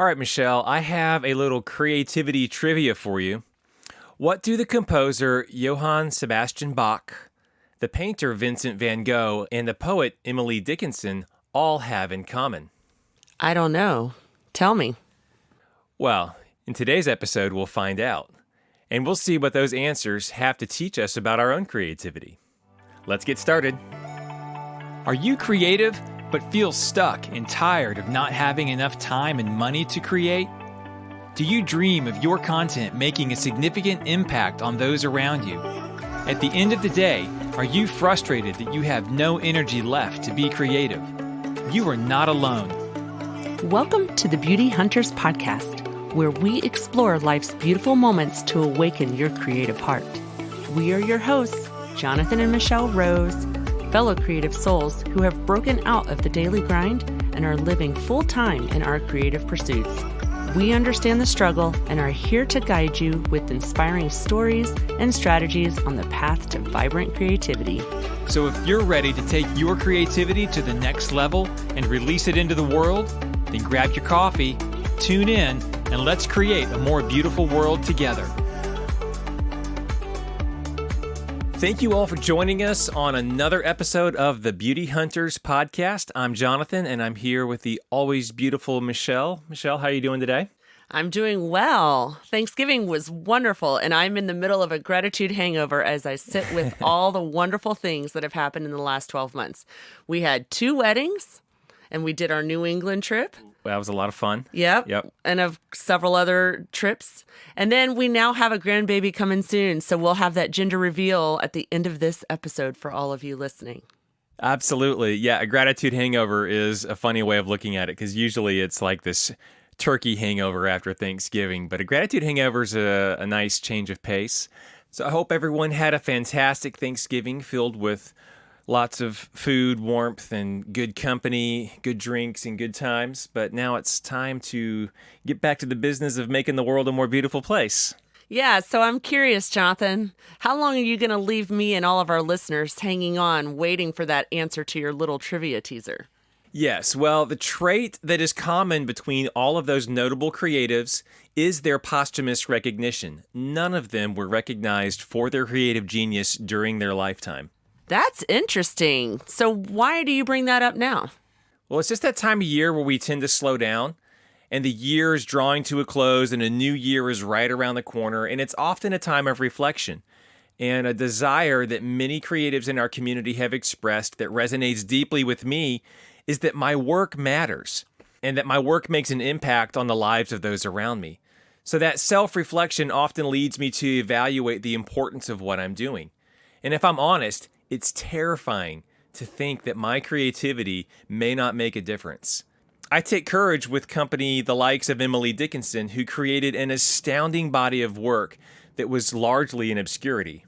All right, Michelle, I have a little creativity trivia for you. What do the composer Johann Sebastian Bach, the painter Vincent van Gogh, and the poet Emily Dickinson all have in common? I don't know. Tell me. Well, in today's episode, we'll find out. And we'll see what those answers have to teach us about our own creativity. Let's get started. Are you creative but feel stuck and tired of not having enough time and money to create? Do you dream of your content making a significant impact on those around you? At the end of the day, are you frustrated that you have no energy left to be creative? You are not alone. Welcome to the Beauty Hunters Podcast, where we explore life's beautiful moments to awaken your creative heart. We are your hosts, Jonathan and Michelle Rose, fellow creative souls who have broken out of the daily grind and are living full-time in our creative pursuits. We understand the struggle and are here to guide you with inspiring stories and strategies on the path to vibrant creativity. So if you're ready to take your creativity to the next level and release it into the world, then grab your coffee, tune in, and let's create a more beautiful world together. Thank you all for joining us on another episode of the Beauty Hunters Podcast. I'm Jonathan, and I'm here with the always beautiful Michelle. Michelle, how are you doing today? I'm doing well. Thanksgiving was wonderful, and I'm in the middle of a gratitude hangover as I sit with all the wonderful things that have happened in the last 12 months. We had 2 weddings, and we did our New England trip. Well, that was a lot of fun. Yep. And of several other trips. And then we now have a grandbaby coming soon. So we'll have that gender reveal at the end of this episode for all of you listening. Absolutely. Yeah, a gratitude hangover is a funny way of looking at it because usually it's like this turkey hangover after Thanksgiving. But a gratitude hangover is a nice change of pace. So I hope everyone had a fantastic Thanksgiving filled with lots of food, warmth, and good company, good drinks, and good times. But now it's time to get back to the business of making the world a more beautiful place. Yeah, so I'm curious, Jonathan, how long are you going to leave me and all of our listeners hanging on, waiting for that answer to your little trivia teaser? Yes, well, the trait that is common between all of those notable creatives is their posthumous recognition. None of them were recognized for their creative genius during their lifetime. That's interesting. So why do you bring that up now? Well, it's just that time of year where we tend to slow down, and the year is drawing to a close, and a new year is right around the corner, and it's often a time of reflection and a desire that many creatives in our community have expressed that resonates deeply with me is that my work matters and that my work makes an impact on the lives of those around me. So that self-reflection often leads me to evaluate the importance of what I'm doing. And if I'm honest, it's terrifying to think that my creativity may not make a difference. I take courage with company the likes of Emily Dickinson, who created an astounding body of work that was largely in obscurity.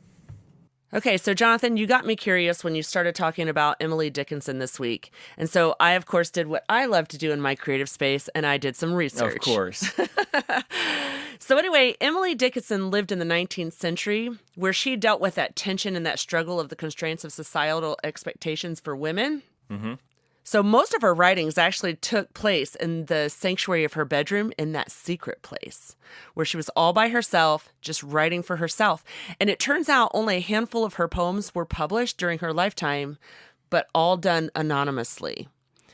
Okay, so Jonathan, you got me curious when you started talking about Emily Dickinson this week. And so I, of course, did what I love to do in my creative space, and I did some research. Of course. So anyway, Emily Dickinson lived in the 19th century, where she dealt with that tension and that struggle of the constraints of societal expectations for women. Mm-hmm. So most of her writings actually took place in the sanctuary of her bedroom, in that secret place where she was all by herself, just writing for herself. And it turns out only a handful of her poems were published during her lifetime, but all done anonymously.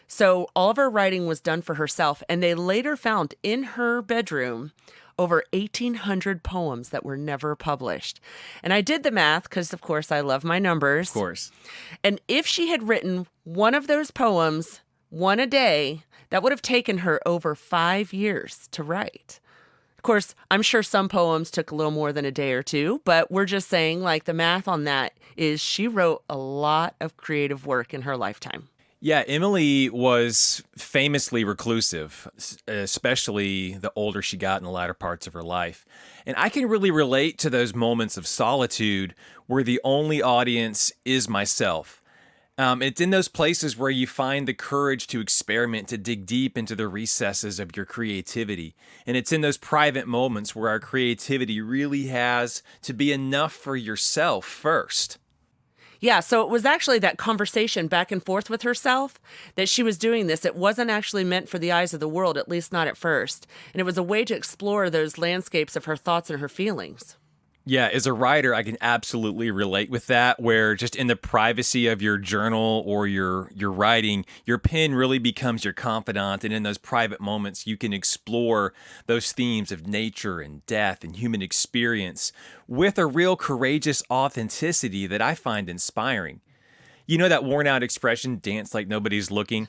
So all of her writing was done for herself, and they later found in her bedroom over 1,800 poems that were never published. And I did the math because, of course, I love my numbers. Of course. And if she had written one of those poems, one a day, that would have taken her over 5 years to write. Of course, I'm sure some poems took a little more than a day or two, but we're just saying, like, the math on that is she wrote a lot of creative work in her lifetime. Yeah, Emily was famously reclusive, especially the older she got in the latter parts of her life. And I can really relate to those moments of solitude where the only audience is myself. It's in those places where you find the courage to experiment, to dig deep into the recesses of your creativity. And it's in those private moments where our creativity really has to be enough for yourself first. Yeah, so it was actually that conversation back and forth with herself that she was doing this. It wasn't actually meant for the eyes of the world, at least not at first. And it was a way to explore those landscapes of her thoughts and her feelings. Yeah, as a writer, I can absolutely relate with that, where just in the privacy of your journal or your writing, your pen really becomes your confidant. And in those private moments, you can explore those themes of nature and death and human experience with a real courageous authenticity that I find inspiring. You know that worn out expression, dance like nobody's looking?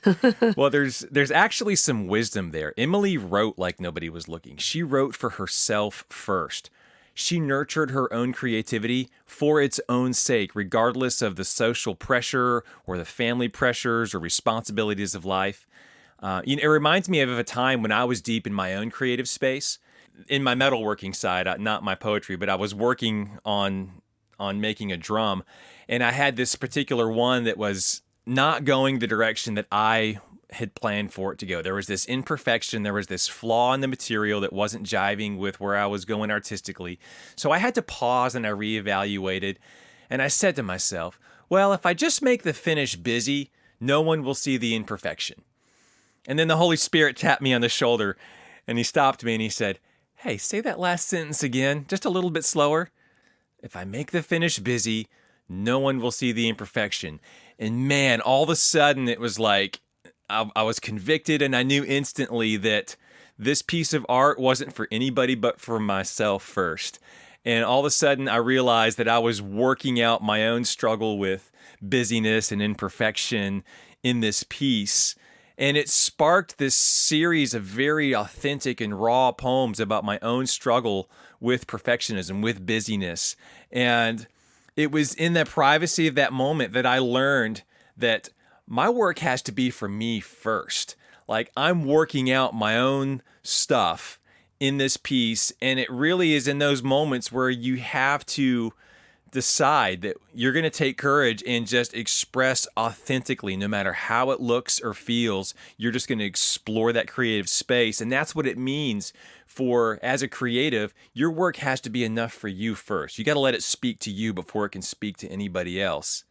Well, there's actually some wisdom there. Emily wrote like nobody was looking. She wrote for herself first. She nurtured her own creativity for its own sake, regardless of the social pressure or the family pressures or responsibilities of life. It reminds me of a time when I was deep in my own creative space, in my metalworking side, not my poetry, but I was working on making a drum, and I had this particular one that was not going the direction that I had planned for it to go. There was this imperfection, there was this flaw in the material that wasn't jiving with where I was going artistically. So I had to pause and I reevaluated, and I said to myself, well, if I just make the finish busy, no one will see the imperfection. And then the Holy Spirit tapped me on the shoulder and he stopped me and he said, hey, say that last sentence again, just a little bit slower. If I make the finish busy, no one will see the imperfection. And man, all of a sudden it was like, I was convicted, and I knew instantly that this piece of art wasn't for anybody but for myself first. And all of a sudden, I realized that I was working out my own struggle with busyness and imperfection in this piece. And it sparked this series of very authentic and raw poems about my own struggle with perfectionism, with busyness. And it was in the privacy of that moment that I learned that my work has to be for me first. Like, I'm working out my own stuff in this piece, and it really is in those moments where you have to decide that you're going to take courage and just express authentically, no matter how it looks or feels. You're just going to explore that creative space, and that's what it means for, as a creative, your work has to be enough for you first. You got to let it speak to you before it can speak to anybody else.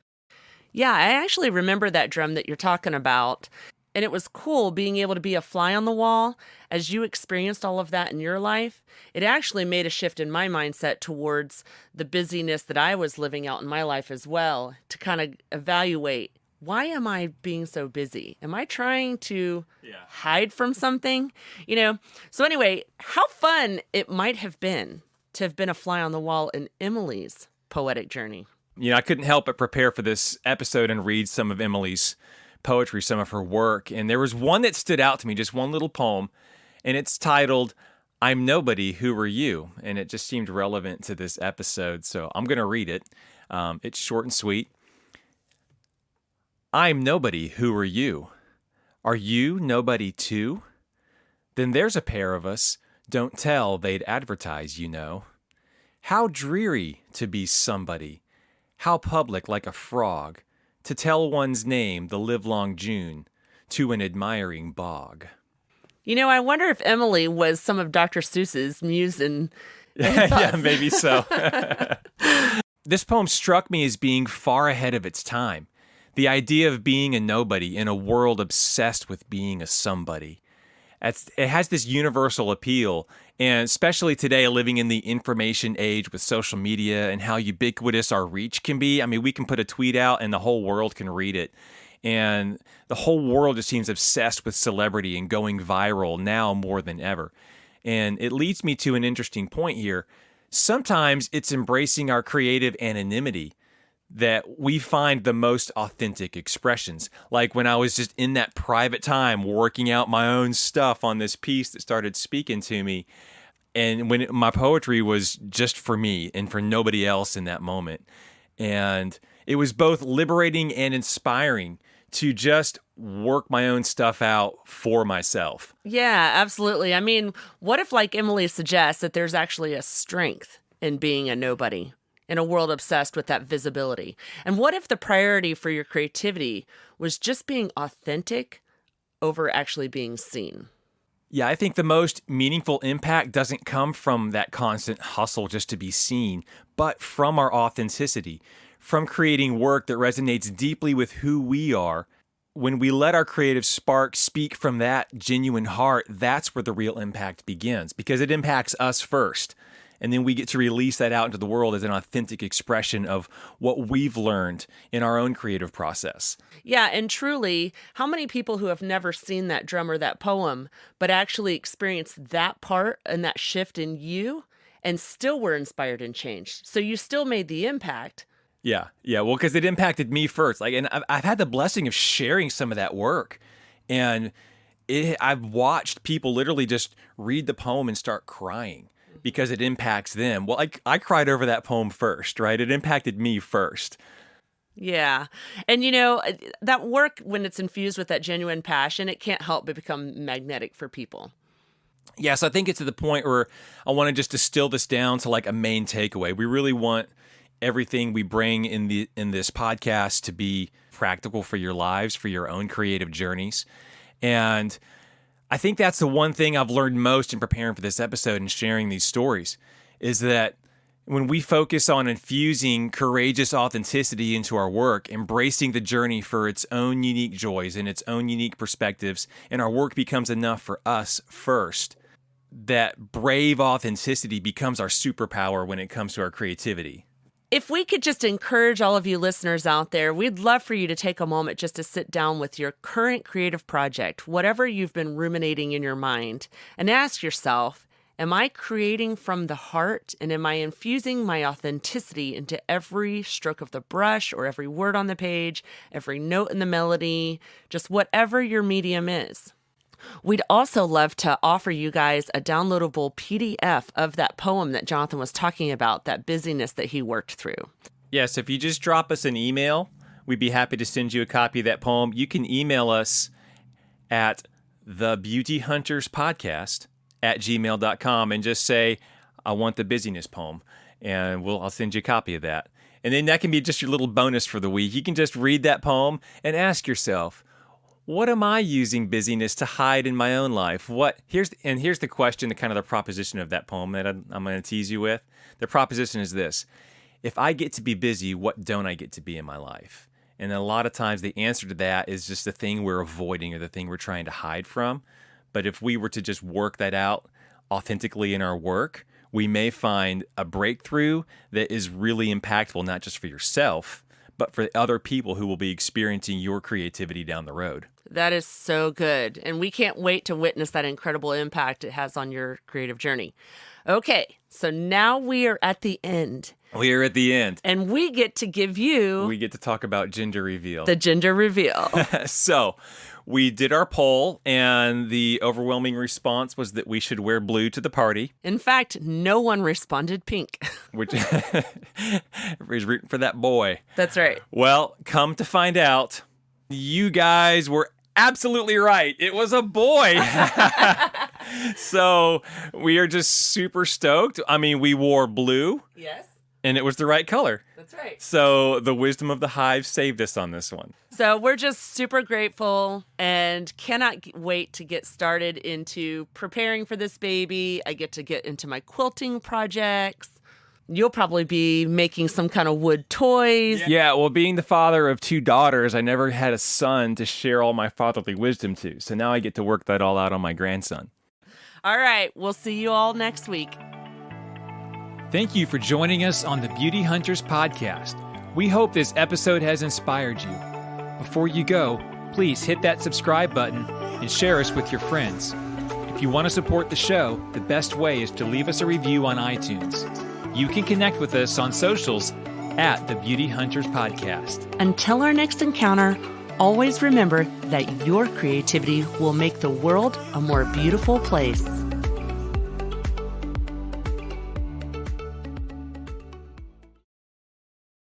Yeah, I actually remember that drum that you're talking about. And it was cool being able to be a fly on the wall as you experienced all of that in your life. It actually made a shift in my mindset towards the busyness that I was living out in my life as well, to kind of evaluate, why am I being so busy? Am I trying to hide from something? So anyway, how fun it might have been to have been a fly on the wall in Emily's poetic journey. I couldn't help but prepare for this episode and read some of Emily's poetry, some of her work. And there was one that stood out to me, just one little poem, and it's titled, I'm Nobody, Who Are You? And it just seemed relevant to this episode, so I'm going to read it. It's short and sweet. I'm nobody, who are you? Are you nobody too? Then there's a pair of us. Don't tell, they'd advertise, How dreary to be somebody. How public like a frog, to tell one's name the livelong June to an admiring bog. I wonder if Emily was some of Dr. Seuss's muse and Yeah, maybe so. This poem struck me as being far ahead of its time. The idea of being a nobody in a world obsessed with being a somebody. It has this universal appeal, and especially today, living in the information age with social media and how ubiquitous our reach can be. I mean, we can put a tweet out and the whole world can read it. And the whole world just seems obsessed with celebrity and going viral now more than ever. And it leads me to an interesting point here. Sometimes it's embracing our creative anonymity that we find the most authentic expressions. Like when I was just in that private time working out my own stuff on this piece that started speaking to me. And when my poetry was just for me and for nobody else in that moment. And it was both liberating and inspiring to just work my own stuff out for myself. Yeah, absolutely. I mean, what if, like Emily suggests, that there's actually a strength in being a nobody in a world obsessed with that visibility? And what if the priority for your creativity was just being authentic over actually being seen? Yeah, I think the most meaningful impact doesn't come from that constant hustle just to be seen, but from our authenticity, from creating work that resonates deeply with who we are. When we let our creative spark speak from that genuine heart, that's where the real impact begins, because it impacts us first. And then we get to release that out into the world as an authentic expression of what we've learned in our own creative process. Yeah, and truly, how many people who have never seen that drum or that poem, but actually experienced that part and that shift in you and still were inspired and changed? So you still made the impact. Yeah. Well, because it impacted me first. And I've had the blessing of sharing some of that work. And I've watched people literally just read the poem and start crying because it impacts them. Well, I cried over that poem first, right? It impacted me first. Yeah. And that work, when it's infused with that genuine passion, it can't help but become magnetic for people. Yeah, so I think it's to the point where I want to just distill this down to like a main takeaway. We really want everything we bring in this podcast to be practical for your lives, for your own creative journeys. And I think that's the one thing I've learned most in preparing for this episode and sharing these stories, is that when we focus on infusing courageous authenticity into our work, embracing the journey for its own unique joys and its own unique perspectives, and our work becomes enough for us first, that brave authenticity becomes our superpower when it comes to our creativity. If we could just encourage all of you listeners out there, we'd love for you to take a moment just to sit down with your current creative project, whatever you've been ruminating in your mind, and ask yourself, am I creating from the heart, and am I infusing my authenticity into every stroke of the brush or every word on the page, every note in the melody, just whatever your medium is? We'd also love to offer you guys a downloadable PDF of that poem that Jonathan was talking about, that busyness that he worked through. Yes, if you just drop us an email, we'd be happy to send you a copy of that poem. You can email us at thebeautyhunterspodcast@gmail.com and just say, I want the busyness poem, and I'll send you a copy of that. And then that can be just your little bonus for the week. You can just read that poem and ask yourself, what am I using busyness to hide in my own life? Here's the question, the kind of the proposition of that poem that I'm going to tease you with. The proposition is this: if I get to be busy, what don't I get to be in my life? And a lot of times the answer to that is just the thing we're avoiding or the thing we're trying to hide from. But if we were to just work that out authentically in our work, we may find a breakthrough that is really impactful, not just for yourself, but for other people who will be experiencing your creativity down the road. That is so good. And we can't wait to witness that incredible impact it has on your creative journey. Okay, so now we are at the end. We are at the end. And we get to give you... We get to talk about gender reveal. The gender reveal. So, we did our poll, and the overwhelming response was that we should wear blue to the party. In fact, no one responded pink. Which everybody's rooting for that boy. That's right. Well, come to find out, you guys were absolutely right. It was a boy. So we are just super stoked. I mean, we wore blue. Yes. And it was the right color. That's right. So the wisdom of the hive saved us on this one. So we're just super grateful and cannot wait to get started into preparing for this baby. I get to get into my quilting projects. You'll probably be making some kind of wood toys. Yeah, well, being the father of 2 daughters, I never had a son to share all my fatherly wisdom to. So now I get to work that all out on my grandson. All right, we'll see you all next week. Thank you for joining us on the Beauty Hunters podcast. We hope this episode has inspired you. Before you go, please hit that subscribe button and share us with your friends. If you want to support the show, the best way is to leave us a review on iTunes. You can connect with us on socials at the Beauty Hunters podcast. Until our next encounter, always remember that your creativity will make the world a more beautiful place.